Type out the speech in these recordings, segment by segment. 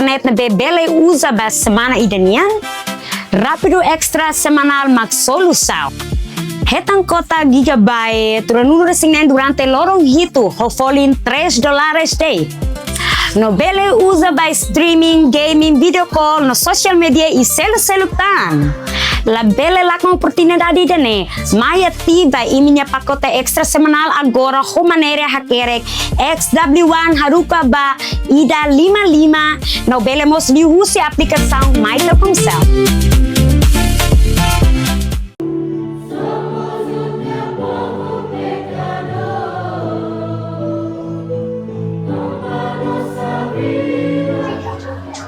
internet na bebele usa ba semana idanian? Rapido Extra semanal magsolusaw. Hetang kota gigabyte turanuno resingnen durante lorong hito hofolin $3 day. No bele usa by streaming, gaming, video call, no social media e celutan. La bele lakong oportunidade dane, mai ativa e minha pacote extra semanal agora com maneira hakerek XW1 Haruka ba ida 55 no bele mos liusi a aplicação mai Telkomsel.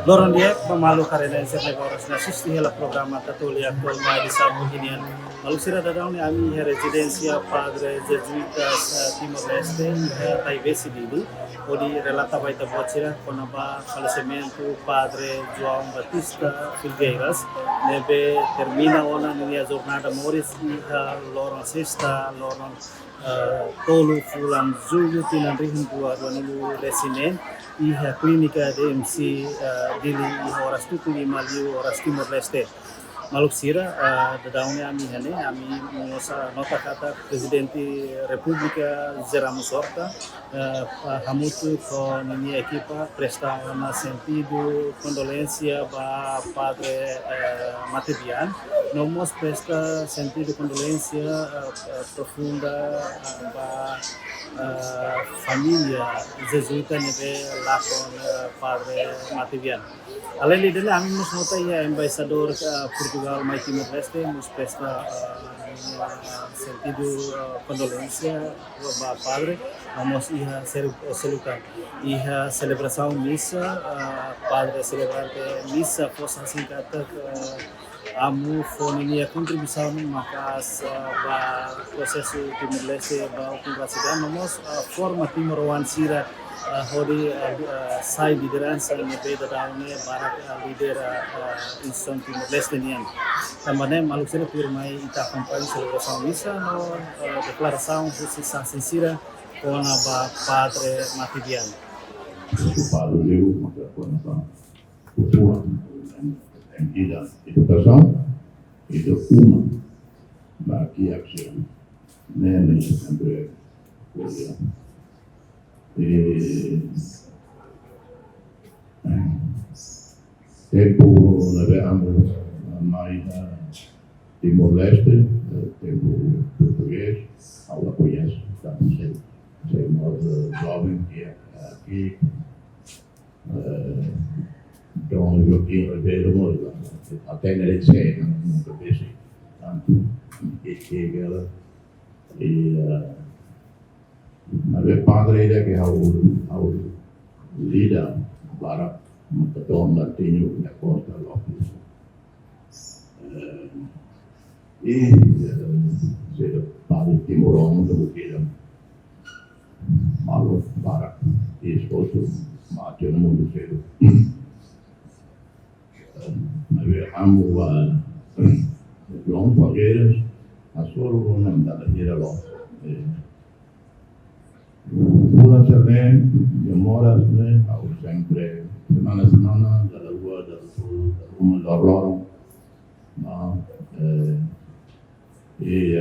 Lorong dia pemalu karena serta boros na susti hela programa tatulia actual mai di sabu hinian. Malu sira dadang ni ami residencia Padre Jesuitas Timor Leste taivesi dili. Odi relata baita bocira konaba falecimento Padre João Batista Filgueiras. Nebe termina ona ni a jornada moris lorong sexta lorong tolu fulan julho tinan rihin 2000 resinen. Iha clínica DMC dili horas 25 horas Timor Leste. Maluk sira dadaungnya ami hane ami mengosa nota kata Presidente República Zeramos Horta hamutu con minha equipa presta uma sentido condolência para Padre Matebian. Nomos presta sentido condolência profunda para família jesuíta nebe lá com Padre Matebian. Além disso, kami nos nota ya embaixador Portugal mai Timor Leste nos presta sentido condolência para Padre. Vamos iha selukan iha celebração missa Padre celebrante missa fossa singkata amu fonia contribuição makas ba processo Timor Leste ba ocupação nomos forma Timor sira hodi sai liderança na beda daune barak lider instituição Timor Leste nian. Também malu sira firmai ita acompanha celebração missa no declaração justiça sincera com a Padre Matebian. Padre Leo, uma cultura e da educação e da uma daqui a ação, né, sempre tempo navegamos mais Timor Leste, tempo português, aula conhece, estamos sei mais jovem que é aqui, Dom Joaquim Ribeiro, até na Lecce, nunca pensei tanto que chega e a Padre que ao líder para Tom Martinho da Costa Lopes e se Padre Timorão do que malu para esposo mati no mundo cedo amo João Palmeiras a sua não dá dinheiro lá Pula também demoras né ao sempre semana da rua da uma da Lorong e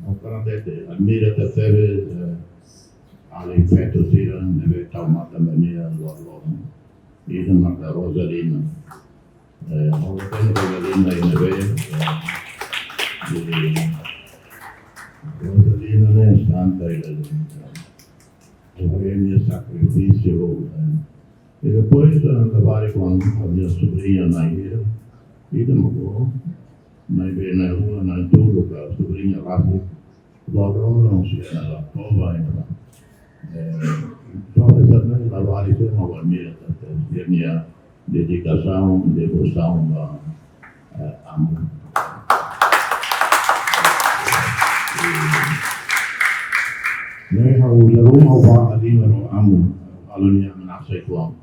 o cara deve admira terceira alle feto sira neve taumata mania Lorong e da Marta Rosalina o tempo Rosalina neve Rosalina né santa e sacrifício e depois trabalhei com a minha sobrinha Naira e demorou mas bem na rua na tudo para a sobrinha Rafa logo não se era lá toda só essa trabalho foi uma família minha dedicação devoção amor Mereka udah mau ali mero amu alunia menaksa itu amu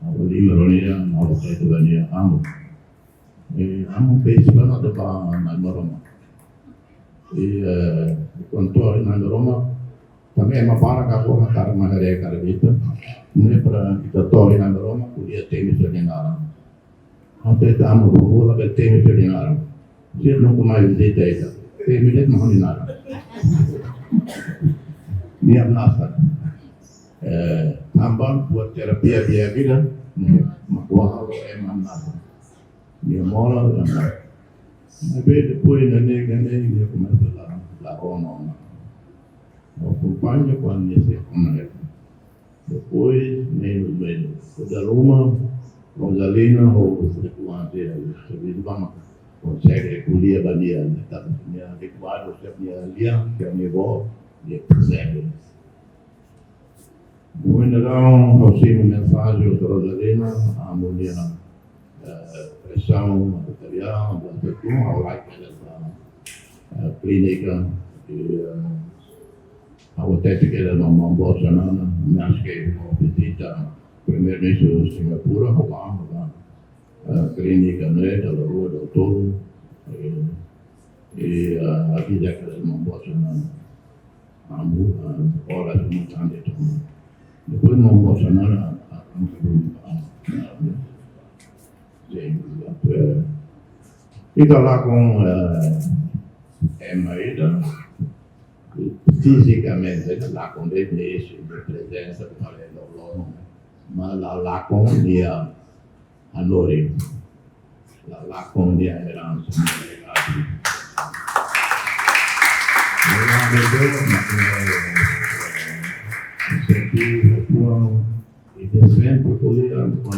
ali mero nia mau itu nia amu amu base kan ada pa na Roma controle na Roma também uma para acabou a cara uma área carabita, né para que torre na Roma podia ter me terminar. Até estamos no rua que tem me terminar. Se não mais visita essa, tem me terminar. Ni nasa. Tambang buat terapia dia bilang, makuha emang nasa. Dia mola yang tapi depois nanti dia começa lá ono. O acompanha quando esse homem. Depois nem no meio. Da Roma, Rosalina ou frequente a vida vamos consegue colher a balia, tá? Minha adequado minha aliança, que a minha avó e percebe. Então, eu sei uma mensagem da Rosalina, a mulher pressão arterial, ao like da clínica e ao teste que era uma boa semana, mas que visita primeiro-ministro de Singapura, a clínica da Rua do Toro e aqui já que era uma boa semana, a hora de uma tarde também. Depois uma boa semana, então lá com Emmaída, fisicamente lá com ele de presença para ele mas lá com dia a Nori, lá com dia herança e sempre colhendo com a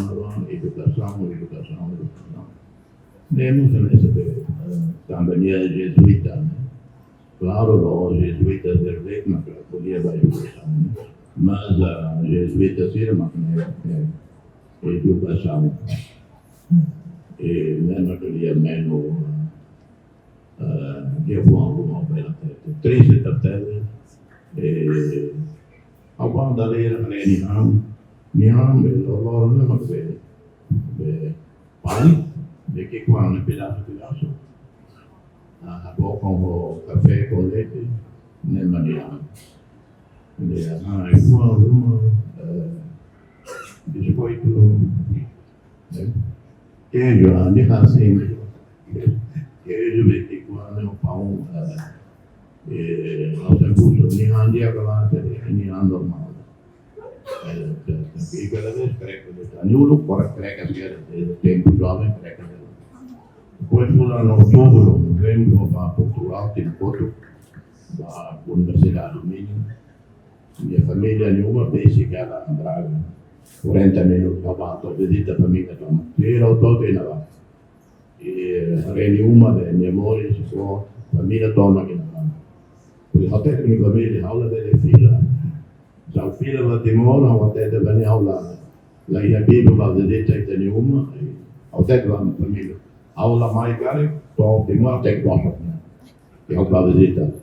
educação. Temos também jesuíta, claro, os jesuítas de Reino que colher a educação, mas a jesuíta sirma é educação e menos que é menos eu vou alguma coisa triste até ao quando da lei Niham belor não é pai de que quando pedaço a boca com café com leite nem maniam uma biscoito queijo ali assim queijo de quando pão ao tempo de handia aquela ni normal e cada vez creio que nenhum para creio que é tempo jovem creio que depois foram no outubro novembro para Portugal tem foto da Universidade do Minho. Minha família nenhuma vez chegava a Braga 40 minutos para visita a família toma era o todo ainda e nenhuma da minha mãe sua família toma aqui na porque até que minha família aula dele filha já filha lá de mora até de venir aula lá ia bíblia para visita e nenhuma até que lá família aula mais cara só de mora até que gosta e aula visita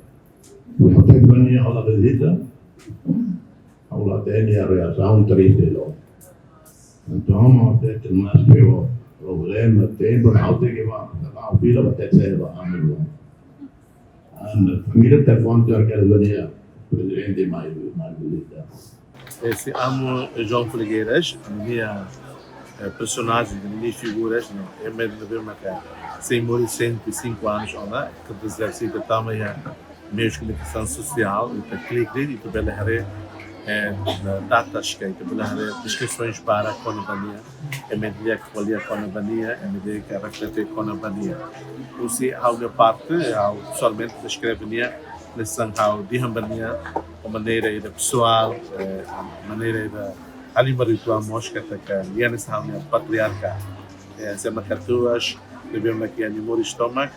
e até que venir aula visita aula tem a reação triste lá então até que mais que o problema tem por até que vai a filha até ser a amigo a família te fonte aquele venir presidente mais visita esse amo João Figueiras minha personagem minha figuras é mesmo ver uma cara sem morrer 105 anos ona que exercita também mesmo comunicação social e para clique e para belar datas que belar descrições para a companhia é medida que valia a companhia é medida que reflete a companhia ou se alguma parte ao somente descrever nessa how de companhia a maneira da pessoal a maneira da alimento ritual mosca que é nessa reunião patriarca se marcatuas devemos aqui animar o estômago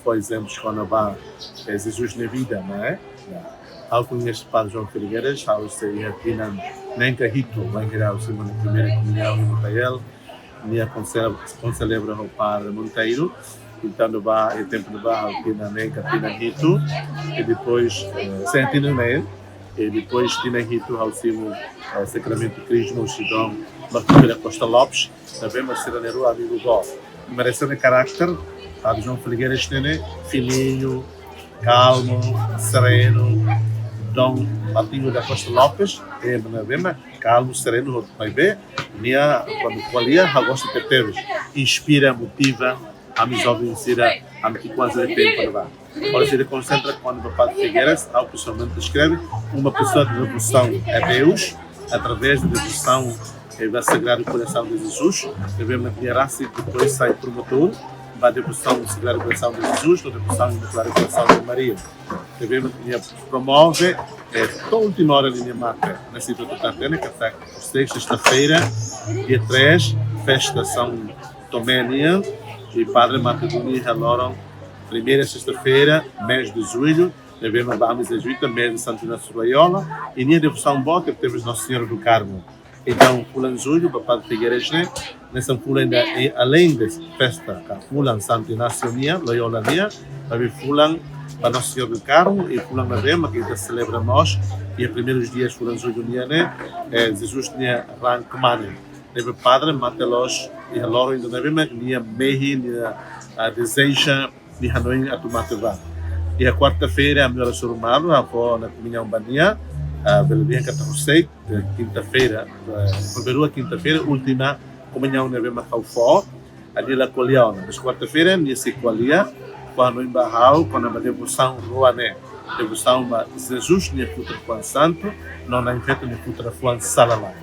por exemplo quando vai Jesus na vida não é ao conhecer para João Figueiras ao ser aqui nem que hito vai virar o segundo primeira comunhão em Monteiro minha concelebra o Padre Monteiro então vai o tempo vai aqui na nem que na hito e depois sentindo nele e depois tinha hito ao cimo Sacramento Cristo no Sidão Martírio Costa Lopes também mas será na rua amigo Gó merece um caráter Padre João Figueiras tem fininho calmo sereno Dom Martinho da Costa Lopes, na calmo, sereno, vai ver, quando qualia, agosto de Teves, inspira, motiva, a me jovem a me quase de tempo lá. Ora, se ele concentra quando o Padre Figueiras, ao pessoalmente escreve, uma pessoa de devoção a Deus, através da devoção ao Sagrado Coração de Jesus, devemos admirar-se que depois sai promotor, da devoção ao Sagrado Coração de Jesus, da devoção ao Sagrado Coração de Maria. Devemos promove toda a última hora de minha marca na Instituto Tantena, que está sexta-feira, dia 3, festa São Tomé Nian, e Padre Mataduni Haloron, primeira sexta-feira, mês de julho, devemos vamos jesuíta, mês de Santo Inácio Loyola, e minha devoção boa que temos Nossa Senhora do Carmo. Então, fulan julho, para Padre Figueiras, nessa fulan ainda, além dessa festa, fulan Santo Inácio Nia, Loyola Nia, mas fulan para Nossa Senhora do Carmo, e fulan na Rema, que ainda celebramos, e os primeiros dias fulan julho Nia, Jesus Nia Rankmane. Deve Padre Matelos e Haloro ainda não vemos nem a mehi nem a deseja de Hanoi a Tumateva. E a quarta-feira a minha oração humana a avó na comunhão bania a Belém Catarrosei quinta-feira primeira quinta-feira última comunhão na vemos ao fó ali na Coliona. Mas quarta-feira nem se colia quando em Barral quando a devoção roané devoção Jesus nem futuro Juan Santo não na infeta nem futuro Juan Salalai.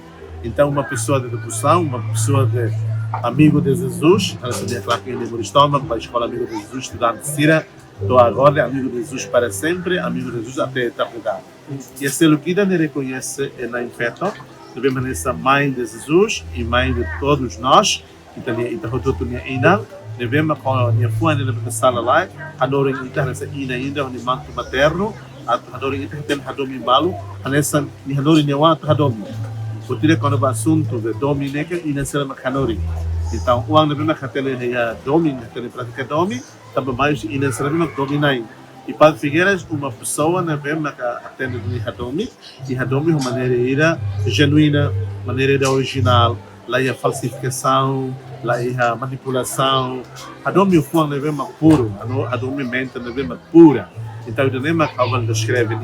Então, uma pessoa de devoção, uma pessoa de amigo de Jesus, ela sabia claro que ele é estômago, para a escola amigo de Jesus, estudante de Sira, estou agora amigo de Jesus para sempre, amigo de Jesus até a eternidade. E esse Luquida me reconhece na infeto, devemos nessa mãe de Jesus e mãe de todos nós, e também Itahototo Ina, devemos com a minha fã na sala lá, adoro Ita nessa Ina ainda, onde manto materno, adoro Ita tem Hadomi Malu, nessa Nihanori Newa Hadomi. Porque quando o assunto de Dominica e não será Macanori. Então, o ano de Catele é Domin, que pratica Domi, também mais e não será Dominai. E Padre Figueiras, uma pessoa na Bema que atende de Hadomi, e Hadomi é uma maneira genuína, maneira original, lá é a falsificação, lá é a manipulação. Hadomi é um na Bema puro, Hadomi mente na Bema pura. Então, o Nema Calvan descreve,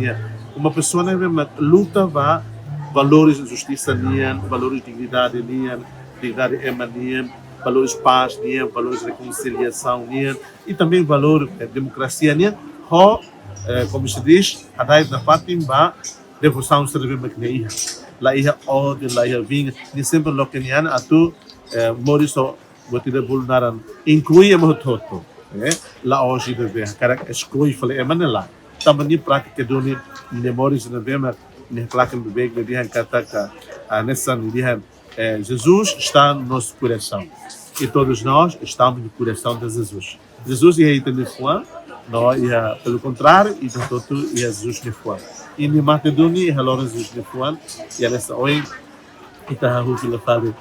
uma pessoa na Bema luta vai valores de justiça nian, valores de dignidade nian, dignidade nian, valores de paz nian, valores de reconciliação nian e também valor de democracia nian. Como se diz, a daí da Fátima, devoção se deve manter. Lá ia ódio, lá ia vinha, nem sempre lo que nian a tu moriso botida vulneran, inclui a mototo, lá hoje deve cara exclui falei é manela. Também prática do ni memórias na vema nem claro que me dihan kata nessa dihan Jesus está no nosso coração e todos nós estamos no coração de Jesus. Jesus é ele foi, não é pelo contrário e todo é Jesus ne foi. E ni Macedônia é lá Jesus ne foi e nessa hoje está a rua fala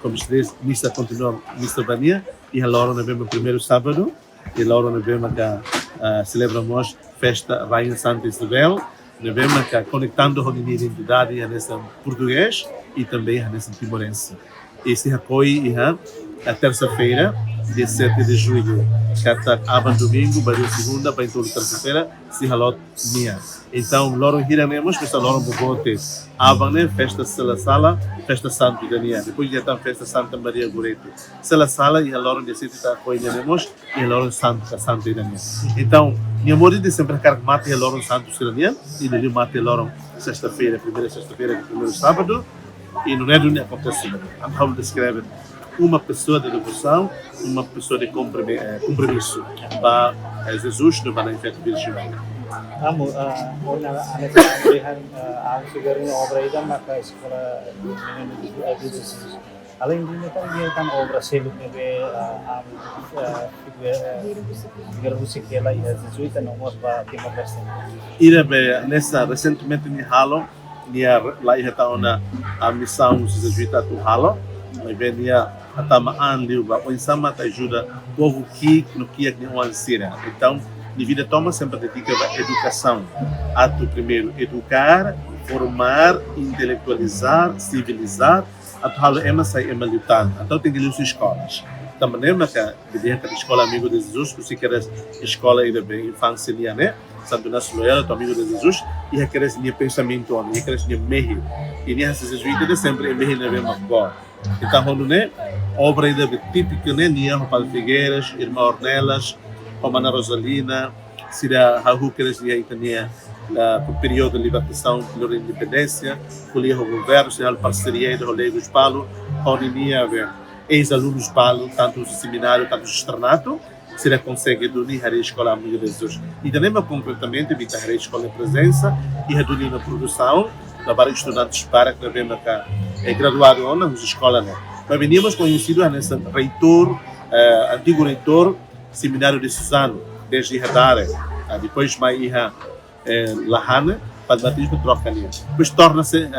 como se diz missa continua missa bania e lá no vemos primeiro sábado e lá no vemos que celebramos festa Rainha Santa Isabel. Devemos que conectando com a minha identidade nessa português e também nessa timorense. Esse apoio é a terça-feira, dia 7 de julho, que está a domingo, para a segunda, para a terça-feira, se halot minha. Então, logo iremos, mas logo bogote. Avane festa Sala, festa Santa Dania. Depois já está festa Santa Maria Goreto. Sala e logo dia 7 está apoiaremos e logo Santa Dania. Então, minha mãe de sempre quer mate logo Santo Dania e ele mate logo sexta-feira, primeira sexta-feira, primeiro sábado e não é do que acontece. Então, descreve uma pessoa de devoção, uma pessoa de compromisso para Jesus no Banifeto Virginal. Amo, una anexahan ang siguro yung obra ito maka escola de Jesus. Além din ito yung tan obra seluk nebe am figura musiquela e jesuita no mos ba Timor Leste. Ira be nessa recentemente ni halo ni lá está ona a missão jesuita do halo, mas venia atamaan liu ba o insama ta ajuda povo que no que ni ansira. Então minha vida toma sempre dedica à educação. Ato primeiro, educar, formar, intelectualizar, civilizar. Ato halo ema sai ema lutar. Então tem que ler as escolas. Também é que a escola Amigo de Jesus, que se quer escola ainda bem infância né? Santo Inácio Loyola, teu amigo de Jesus, e requer minha pensamento, requer minha meio. E minha jesuíta de sempre meio na mesma coisa. Então, quando né, obra ainda típica, né, Nia, Padre Figueiras, Irmã Ornelas, Romana Rosalina, Sira Rahu, que eles tinham o período de libertação pela independência, colher o governo, se a parceria de Rolegos Palo, onde tinha ex-alunos Palo, tanto do seminário, tanto do externato, se ele consegue unir a escola Amigo de Jesus. E também, concretamente, evitar a escola em presença e reduzir na produção, da vários estudantes para que devemos graduar na escola. Mas veníamos conhecidos nesse reitor, antigo reitor, seminário de Suzano, desde Hadare, depois mais Lahane, para o batismo troca ali. Depois torna-se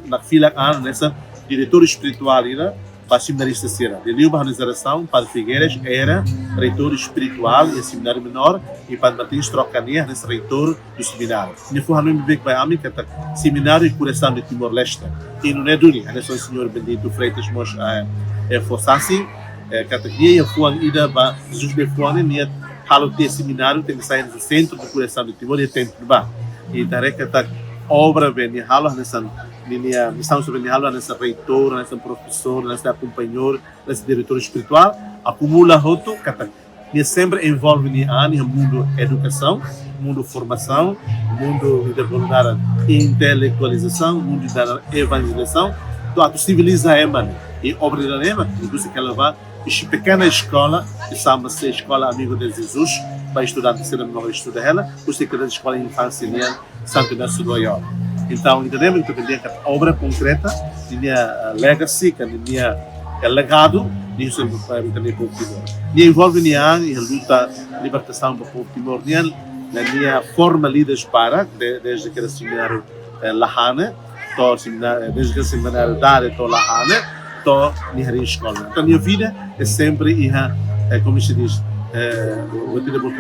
na fila nessa diretor espiritual para seminarista Sera. De Liu Organização, Padre Figueiras era reitor espiritual e seminário menor e Padre Martins Trocania nesse reitor do seminário. E foi a nome que vai a mim que é seminário e curação de Timor-Leste. E não é duri, é só o senhor Bendito Freitas Mos Fossassi, que a foi ida para Jesus de Fuane, minha halote seminário tem que sair do centro de curação de Timor e tempo de bar. E tarefa que obra bem halo nessa minha missão sobre halo nessa reitor, nessa professor, nessa acompanhador, nesse diretor espiritual, acumula roto que sempre envolve no mundo educação, mundo formação, mundo de intelectualização, mundo da evangelização, do civiliza e obra da ema, induz que ela vá pequena escola, que chama-se Escola Amigo de Jesus, para estudar a ser a menor estuda ela, por ser que a escola infantil Santo Inácio Loyola. Então, entendemos que a obra concreta, a legacy, que a legado, isso é para entender o povo Timor. E envolve a luta de libertação do povo Timor, na minha forma líderes para, desde que era seminário Lahane, desde que era seminário Dare, Lahane, na escola. Então, a minha vida é sempre, como se diz,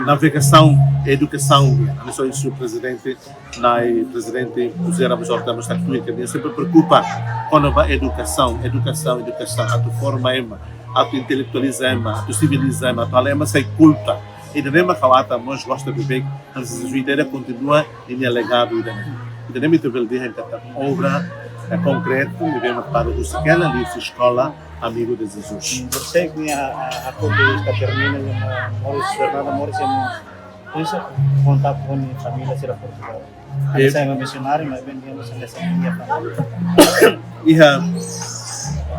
navegação, educação. Eu sou o presidente, usamos ordenamos da que me sempre preocupa quando vai educação, a tua forma a tua intelectualiza a tua civiliza a tua lema sai culta. E também a falata nós gosta de ver que a ideia continua em minha legado e também te vil dizer que a obra é concreta, vivemos para o aquela ali escola Amigo de Jesus. Você que a coisa termina em Maurício Fernando Maurício isso contato com a família será Portugal. Ele é missionário, mas vendemos nessa minha família. E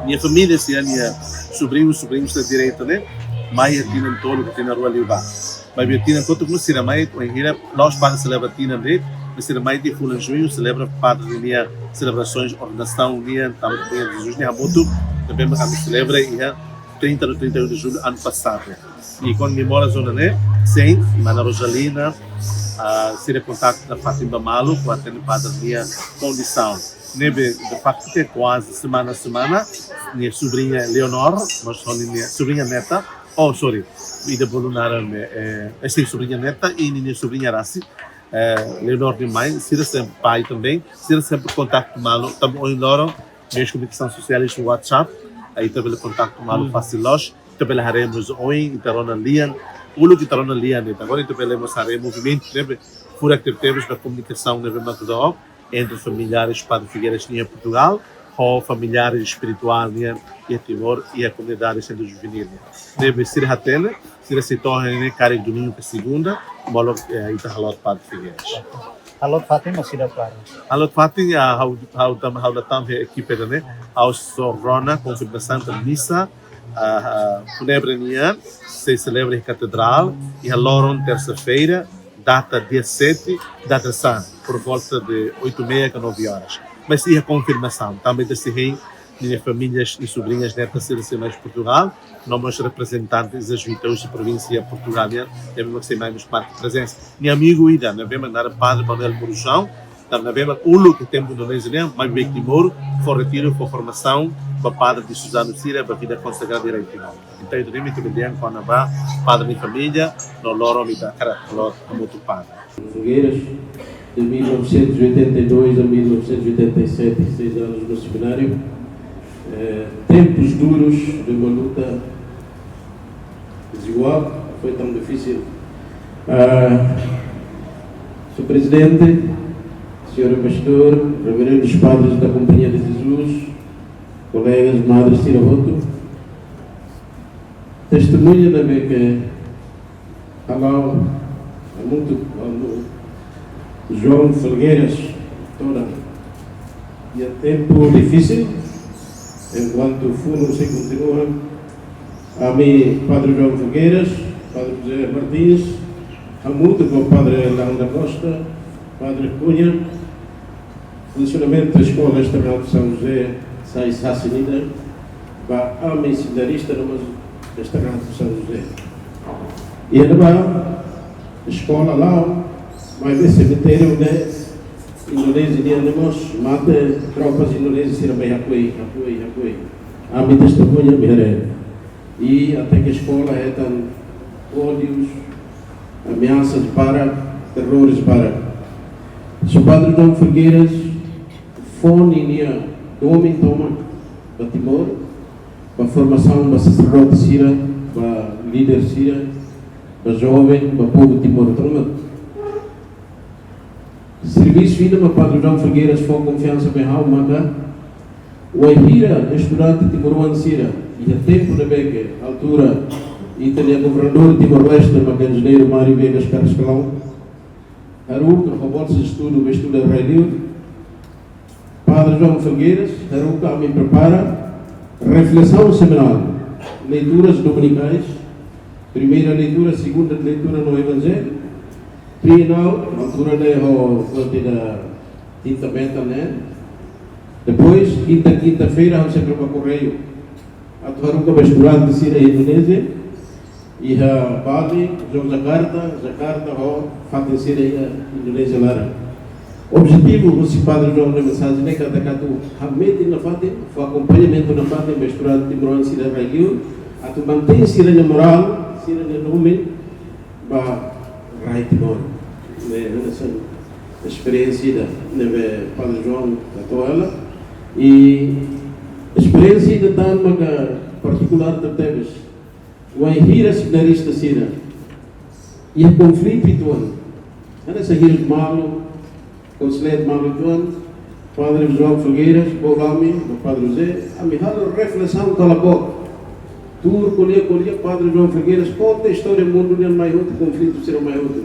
minha família, se minha sobrinhos da direita, né? Mãe tinha um tolo que tem na rua Liva. Mas eu tinha quanto como se a mãe, nós para celebrar tinha né? Mas a mãe de Fulano Junho celebra parte da minha celebrações, ordenação, minha também de Jesus, né? Muito também me celebra e 30 ou 31 de julho ano passado. E quando me mora na zona né? Sem, Mana Rosalina, seria contato da Fátima Malo, com a padre minha condição. De facto, que é quase semana a semana, minha sobrinha Leonor, nós somos minha sobrinha neta, e de Bolonara, esta sobrinha neta e minha sobrinha Rassi, Leonor de mãe, será sempre pai também, será sempre contato malo, também Leonor, minhas comunicações sociais no WhatsApp, aí também contato malo fácil nós, também haremos hoje, interona Lian, o que interona Lian, agora também haremos movimento, fora que temos da comunicação na Vematodó, entre familiares Padre Figueiras em Portugal, ou familiares espiritual em Timor e a comunidade centro juvenil. Deve ser a tele, se torna cara de domingo para segunda, molo Itahalot Padre Figueiras. Halot Fatima sila para. Halot Fatima how tam equipe né, ao Sorrona com a Santa Missa, funebre nian, se celebra em catedral e a Loron terça-feira, data dia 7, data santa, por volta de 8h30 a 9 horas. Mas e a confirmação, também desse rei, minhas famílias e sobrinhas netas ser mais Portugal, nós representantes das vitórias da província de Portugal, devemos ser mais parte de presença. Meu amigo Ida, nós vamos mandar Padre Manuel Borujão, nós vamos o que temos no Indonésia, mais bem que Timor, for retiro, for formação, para Padre de Suzano Sira, para a vida consagrada em Timor. Então, eu também estou bem quando vai Padre de família, no Loro, me dá cara, como outro Padre. Nogueiras, de 1982 a 1987, 6 anos no seminário, tempos duros de uma luta desigual, foi tão difícil. Sr. Presidente, Sr. Pastor, Reverendos Padres da Companhia de Jesus, colegas, madres, tira-voto, testemunha da minha que há muito João Felgueiras toda e é tempo difícil enquanto o fundo se continua a mim Padre João Felgueiras, Padre José Martins, a muito com o Padre Leão da Costa, Padre Cunha, funcionamento da Escola Estadual de São José sai Sassinida, a mim seminarista no Estadual de São José e a escola lá mas esse cemitério de Indonésia temos mata tropas indonésias ir bem apoio a minha testemunha me e até que a escola é tão ódios ameaças para terrores para o Padre João Felgueiras fone nia domem toma para Timor para formação para sacerdote sira para líder sira para jovem para povo Timor toma serviço ainda para Padre João Felgueiras foi confiança bem alto manda o Aihira estudante Timoruan Sira e a tempo da beca altura e tem governador de Timor-Leste mas engenheiro Mário Vegas Carrascalão Haruka robots de estudo estuda radio Padre João Felgueiras Haruka me prepara reflexão semanal leituras dominicais primeira leitura segunda leitura no Evangelho Trienal, na altura da tinta meta, né? Depois, quinta-feira, vamos sempre para o Correio. A Tuaruca vai estudar de Síria e Indonésia. E a Bali, Jakarta, Fatem Síria e Indonésia lá. O objetivo do Padre João na mensagem é que a tu realmente na Fatem, o acompanhamento na Fatem, vai estudar de Timor Síria e Região, a tu mantém Síria na moral, Síria na nome, para Rai Timor. Essa experiência da Padre João da Toela e a experiência da Tama particular da Tebes o Aihira seminarista Sira e o conflito ituan era seguir o malo conselheiro malo ituan Padre João Felgueiras Bolami, o Padre José a minha reflexão cala boca tur colher Padre João Felgueiras conta a história do mundo do mais outro conflito será mais outro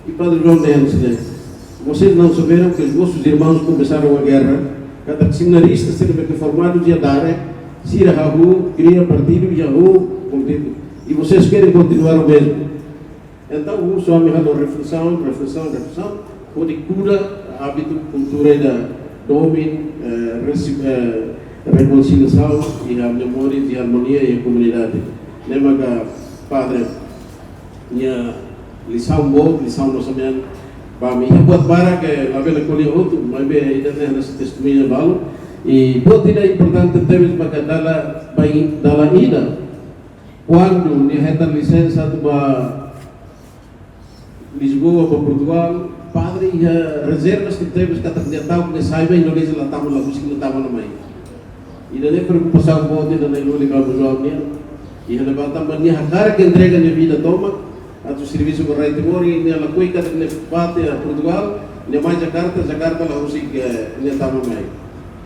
e Padre João disse vocês não souberam que os vossos irmãos começaram a guerra cada seminarista serve que formado de Adare Sira Rahu, cria partido e Jahu e vocês querem continuar o mesmo então o só me dá reflexão pode cura hábito, cultura da nome reconciliação e a memória de harmonia e a comunidade lembra que Padre minha lição boa, lição nossa minha para mim buat para que lá vem a colher outro mas bem ainda nessa testemunha valo e buat tidak importante temos para dar ida quando dia reta licença para Lisboa para Portugal Padre e reservas que temos que atendeu que saiba Indonésia lá estamos lá buscando estava no meio e daí preocupação boa ainda não ligar para o jovem e ainda vai também a cara que entrega na vida toma atau serviço para Rai Timor e ela foi cada vez bate a Portugal nem mais Jakarta lá usik nem estava mais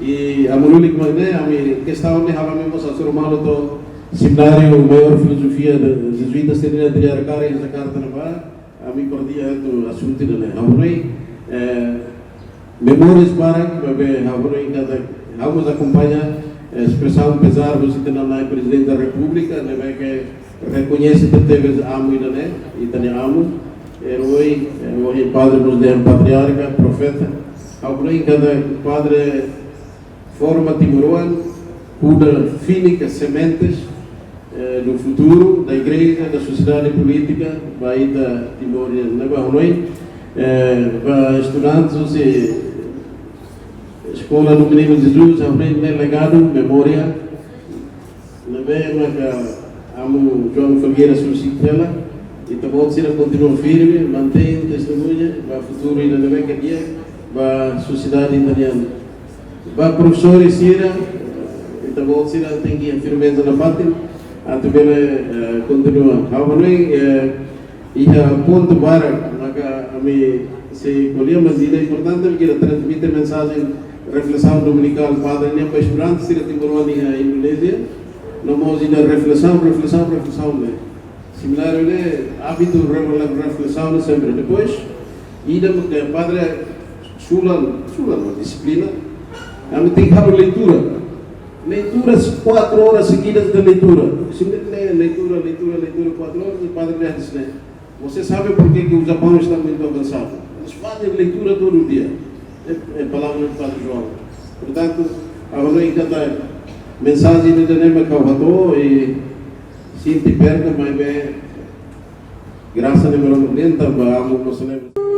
e a Murulik Magné a minha questão é ela mesmo só ser humano to seminário maior filosofia de jesuítas teria de arcar em Jakarta não vai a mim perdia o assunto né a Murulik memórias para que a Murulik cada vamos acompanhar expressão pesar você tem na presidente da República né que reconhece que teve amo e também amo herói padre nos deu patriarca profeta alguém cada padre forma Timoruan cuida fínica sementes do futuro da igreja da sociedade política vai da Timor não vai estudantes escola do Menino Jesus aprende legado memória não é amo João Felgueiras Suscitela e também se continua firme, mantém testemunha para o futuro ainda não é que dia para a sociedade italiana para professores Sira e também se tem que a firmeza na parte a também continua a e a ponto para a minha se colhia, mas é importante porque ele transmite mensagem, reflexão dominical, Padre nem para estudante, se ele tem em Indonésia, não mostra reflexão, né? Similar ele hábito reflexão sempre. Depois, ida porque Padre Sulan, uma disciplina, a gente tem que fazer leitura. Leituras 4 horas seguidas de leitura. Se você leitura 4 horas, o Padre lhe diz, né? Você sabe por que o Japão está muito avançado? Eles fazem leitura todo dia. É a palavra do Padre João. Portanto, agora em cada mensagem de Nema Cauhatô e se te perca, mas bem, graças a Deus, não lenta, vamos nos lembrar.